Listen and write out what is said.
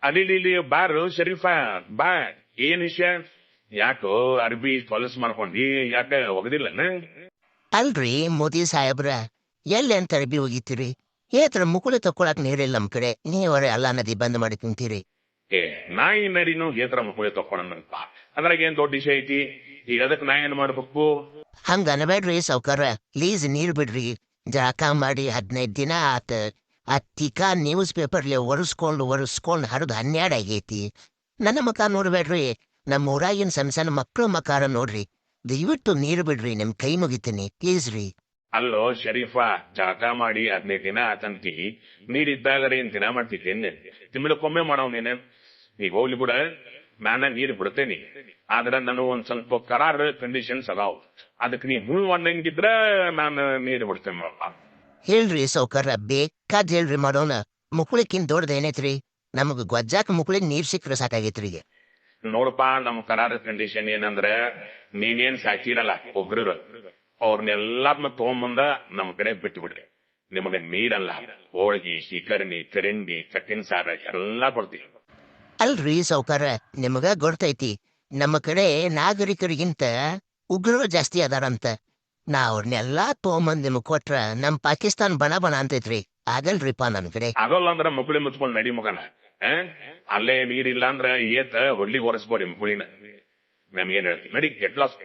ಅಲ್ಲಿ ಬಾರು ಶರೀಫಾ ಬಾ ಏನ್ ವಿಷಯ ಯಾಕೋ ಅರ್ಬಿ ಹೊಲಸ್ ಮಾಡ್ಕೊಂಡಿ ಯಾಕೆ ಒಗದಿಲ್ಲನ ಅಲ್ರಿ ಮೋದಿ ಸಾಹೇಬ್ರ ಎಲ್ಲಿ ಅಂತ ಅರ್ಬಿ ಹೋಗಿತ್ತೀರಿ ಏತರ ಮುಕುಳಿ ತಕ್ಕೊಳಕ್ ನೀರಿಲ್ಲ ನಮ್ ಕಡೆ ನೀವರೇ ಎಲ್ಲಾ ನದಿ ಬಂದ್ ಮಾಡಿ ತಿಂತೀರಿ. ಏ ನಾಯಿ ನರಿನು ಏತರ ಮುಕುಳಿ ತಕ್ಕೊಳಂತ ಅದ್ರಾಗ ಏನ್ ದೊಡ್ಡ ವಿಷಯ ಐತಿ. ಈಗ ಅದಕ್ಕೆ ನಾ ಏನ್ ಮಾಡ್ಬೇಕು? ಹಂಗ ಅನ್ಬೇಡ್ರಿ ಸಾವ್ಕಾರ, ಲೀಸ್ ನೀರ್ ಬಿಡ್ರಿ. ಜಳಕ ಮಾಡಿ 15 ದಿನ ಆತ. ಆ ಟಿಕಾ ನ್ಯೂಸ್ ಪೇಪರ್ಲಿ ಒರೆಸ್ಕೊಂಡು ಹರಿದು 12 ಆಗೈತಿ. ನನ್ನ ಮಕ ನೋಡ್ಬೇಡ್ರಿ, ನಮ್ಮ ಊರಾಗಿನ ಸಣ್ಣ ಮಕ್ಕಳು ಮಕಾರ ನೋಡ್ರಿ. ದಯವಿಟ್ಟು ನೀರು ಬಿಡ್ರಿ, ನಿಮ್ ಕೈ ಮುಗಿತೀನಿ ಪ್ಲೀಸ್ ರೀ. ಅಲ್ಲೋ ಶರೀಫಾ, ಜಳಕ ಮಾಡಿ 15 ದಿನ ಆತಂತಿ ನೀರಿದ್ದಾಗರೆ ಏನ್ ದಿನ ಮಾಡ್ತಿದ್ದೇನೆ ತಿಂಗಳಕ್ಕೊಮ್ಮೆ ಮಾಡವ್ ನೀನೆ. ಈಗ ಹೋಗ್ಲಿ ಬಿಡ, ನಾನ ನೀರು ಬಿಡ್ತೇನೆ. ಆದ್ರೆ ನಾನು ಒಂದ್ ಸ್ವಲ್ಪ ಕರಾರ್ ಕಂಡೀಷನ್ಸ್ ಅದಾವ್. ಅದಕ್ಕೆ ನೀ ಅನ್ನಂಗಿದ್ರ ನಾನು ನೀರು ಬಿಡ್ತೇನೆ. ಹೇಳ್ರಿ ಸೌಕರ್ಯ, ಬೇಕಾದ್ ಹೇಳ್ರಿ ಮಾಡೋಣ. ಮುಕುಳಿಕಿನ್ ದೊಡ್ಡದ ಏನೈತ್ರಿ? ನಮಗ್ ಗೊಜ್ಜಾಕ ಮುಕುಳಿಗೆ ನೀರ್ ಸಿಕ್ಕ್ರೆ ಸಾಕಾಗೈತ್ರಿ. ಈಗ ನೋಡಪ್ಪ, ನಮ್ ಕರಾರ್ ಕಂಡೀಷನ್ ಏನಂದ್ರ ನೀನೇನ್ ಸಾಕಿರಲ್ಲ ಒಬ್ರು ಅವ್ರನ್ನೆಲ್ಲಾದ್ನ ತಗೊಂಬಂದ ನಮ್ ಕಡೆ ಬಿಟ್ಟು ಬಿಡ್ರಿ. ನಿಮಗೆ ನೀರಲ್ಲ, ಹೋಳ್ಗಿ, ಶಿಕರ್ಣಿ, ಚರಂಡಿ, ಚಟ್ಟಿನ ಸಾರ ಎಲ್ಲಾ ಕೊಡ್ತೀವಿ. ಅಲ್ರಿ ಸೌಕರ್ಯ, ನಿಮಗ ಗೊತ್ತೈತಿ ನಮ್ಮ ಕಡೆ ನಾಗರಿಕರಿಗಿಂತ ಉಗ್ರರು ಜಾಸ್ತಿ ಅದಾರಂತ. ನಾ ಅವ್ರನ್ನೆಲ್ಲಾ ತಗೊಂಬಂದ್ ನಿಮಗ್ ಕೊಟ್ರ ನಮ್ ಪಾಕಿಸ್ತಾನ್ ಬಣ ಅಂತೈತ್ರಿ. ಆಗಲ್ರಿಪ್ಪ ನನ್ ಕಡೆ. ಆಗೋಲ್ಲ ಅಂದ್ರ ಮುಕುಳಿ ಮುಚ್ಕೊಂಡ್ ನಡಿ ಮಗನ. ಅಲ್ಲೇ ನೀರಿಲ್ಲ ಅಂದ್ರ ಏತ ಹೊಡ್ಲಿ ಒರೆಸ್ಬೋರಿ ಮುಕುಳಿನ. ನಮ್ಗೇನ್ ಹೇಳ್ತೀವಿ ನಡಿ, ಗೆಟ್ ಲಾಸ್.